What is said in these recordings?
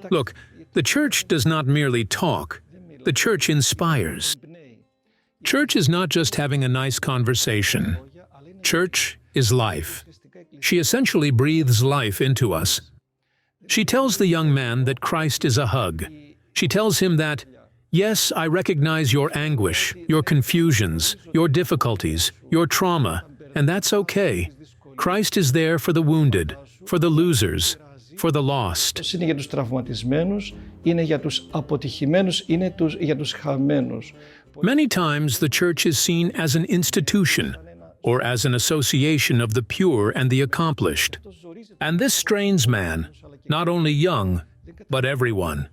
Look, the church does not merely talk. The church inspires. Church is not just having a nice conversation. Church is life. She essentially breathes life into us. She tells the young man that Christ is a hug. She tells him that, yes, I recognize your anguish, your confusions, your difficulties, your trauma, and that's okay. Christ is there for the wounded, for the losers, for the lost. Είναι για τους τραυματισμένους, είναι για τους αποτυχημένους, είναι για τους χαμένους. Many times the church is seen as an institution or as an association of the pure and the accomplished. And this strains man, not only young, but everyone.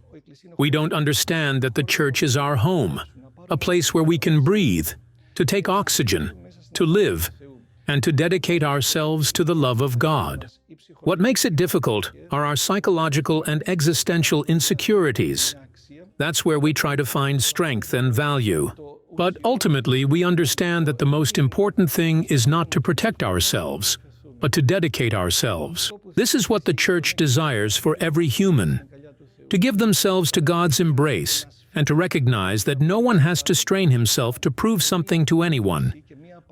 We don't understand that the church is our home, a place where we can breathe, to take oxygen, to live, and to dedicate ourselves to the love of God. What makes it difficult are our psychological and existential insecurities. That's where we try to find strength and value. But ultimately, we understand that the most important thing is not to protect ourselves, but to dedicate ourselves. This is what the church desires for every human, to give themselves to God's embrace and to recognize that no one has to strain himself to prove something to anyone,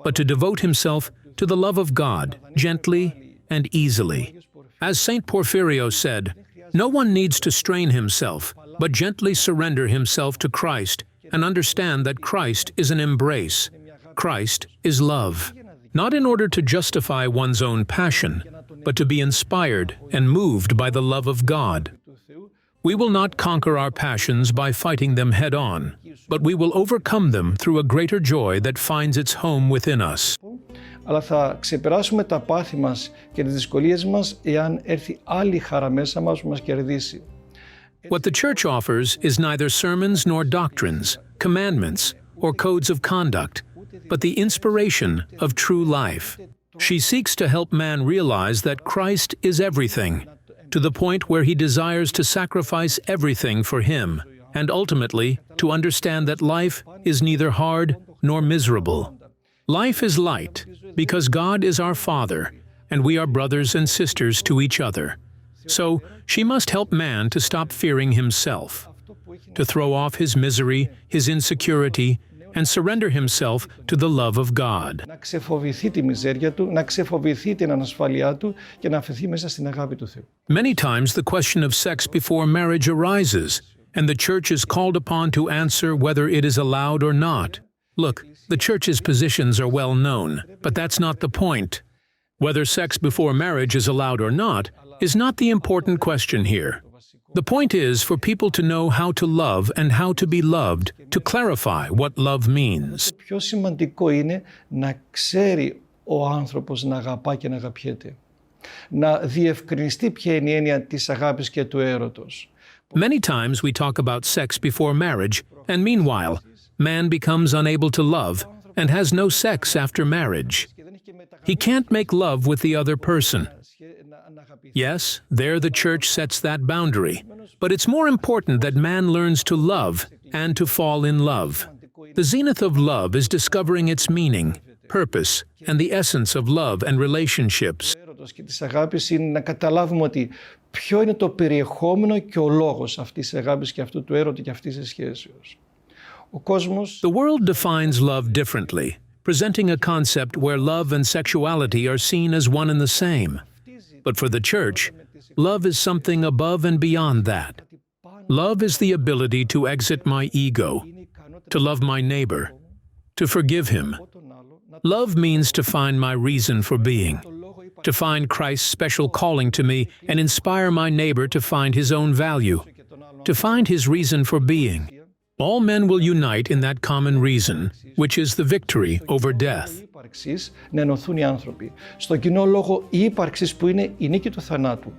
but to devote himself to the love of God gently and easily. As Saint Porphyrio said, no one needs to strain himself, but gently surrender himself to Christ and understand that Christ is an embrace. Christ is love. Not in order to justify one's own passion, but to be inspired and moved by the love of God. We will not conquer our passions by fighting them head-on, but we will overcome them through a greater joy that finds its home within us. Αλλά θα ξεπεράσουμε τα πάθη μας και τις δυσκολίες μας εάν έρθει άλλη χαρά μέσα μας που μας κερδίσει. What the church offers is neither sermons nor doctrines, commandments, or codes of conduct, but the inspiration of true life. She seeks to help man realize that Christ is everything, to the point where he desires to sacrifice everything for him, and ultimately to understand that life is neither hard nor miserable. Life is light, because God is our Father, and we are brothers and sisters to each other. So, she must help man to stop fearing himself, to throw off his misery, his insecurity, and surrender himself to the love of God. Να ξεφοβηθεί τη μιζέρια του, να ξεφοβηθεί την ανασφάλειά του και να αφαιθεί μέσα στην αγάπη του Θεού. Many times the question of sex before marriage arises, and the church is called upon to answer whether it is allowed or not. Look, the church's positions are well known, but that's not the point. Whether sex before marriage is allowed or not is not the important question here. The point is for people to know how to love and how to be loved, to clarify what love means. Το πιο σημαντικό είναι να ξέρει ο άνθρωπος να αγαπά και να αγαπιέται. Να διευκρινιστεί ποια είναι η έννοια της αγάπης και του έρωτος. Many times we talk about sex before marriage, and meanwhile, man becomes unable to love and has no sex after marriage. He can't make love with the other person. Yes, there the church sets that boundary, but it's more important that man learns to love and to fall in love. The zenith of love is discovering its meaning, purpose, and the essence of love and relationships. Και της αγάπης είναι να καταλάβουμε ότι ποιο είναι το περιεχόμενο και ο λόγος αυτής της αγάπης και αυτού του έρωτη και αυτής της σχέσεως. Ο κόσμος... The world defines love differently, presenting a concept where love and sexuality are seen as one and the same. But for the church, love is something above and beyond that. Love is the ability to exit my ego, to love my neighbor, to forgive him. Love means to find my reason for being, to find Christ's special calling to me and inspire my neighbor to find his own value, to find his reason for being. All men will unite in that common reason, which is the victory over death. Να ενωθούν οι άνθρωποι. Στο κοινό λόγο η ύπαρξης που είναι η νίκη του θανάτου.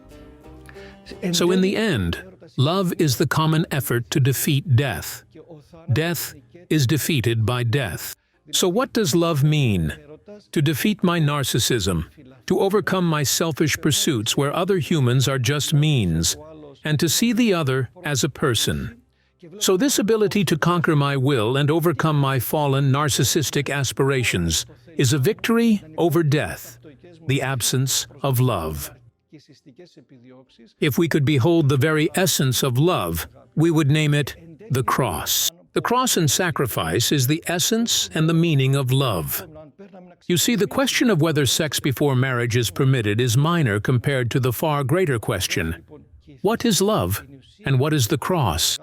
So in the end, love is the common effort to defeat death. Death is defeated by death. So what does love mean? To defeat my narcissism, to overcome my selfish pursuits where other humans are just means, and to see the other as a person. So this ability to conquer my will and overcome my fallen narcissistic aspirations is a victory over death, the absence of love. If we could behold the very essence of love, we would name it the cross. The cross and sacrifice is the essence and the meaning of love. You see, the question of whether sex before marriage is permitted is minor compared to the far greater question: what is love and what is the cross?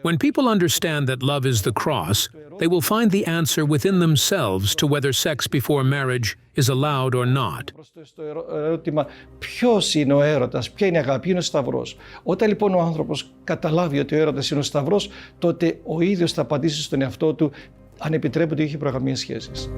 When people understand that love is the cross, they will find the answer within themselves to whether sex before marriage is allowed or not. Στο ερώτημα ποιος είναι ο έρωτας, ποια είναι η αγάπη, είναι ο Σταυρός. Όταν λοιπόν ο άνθρωπος καταλάβει ότι ο έρωτας είναι ο Σταυρός, τότε ο ίδιος θα απαντήσει στον εαυτό του αν επιτρέπεται ή όχι προγαμίες σχέσεις.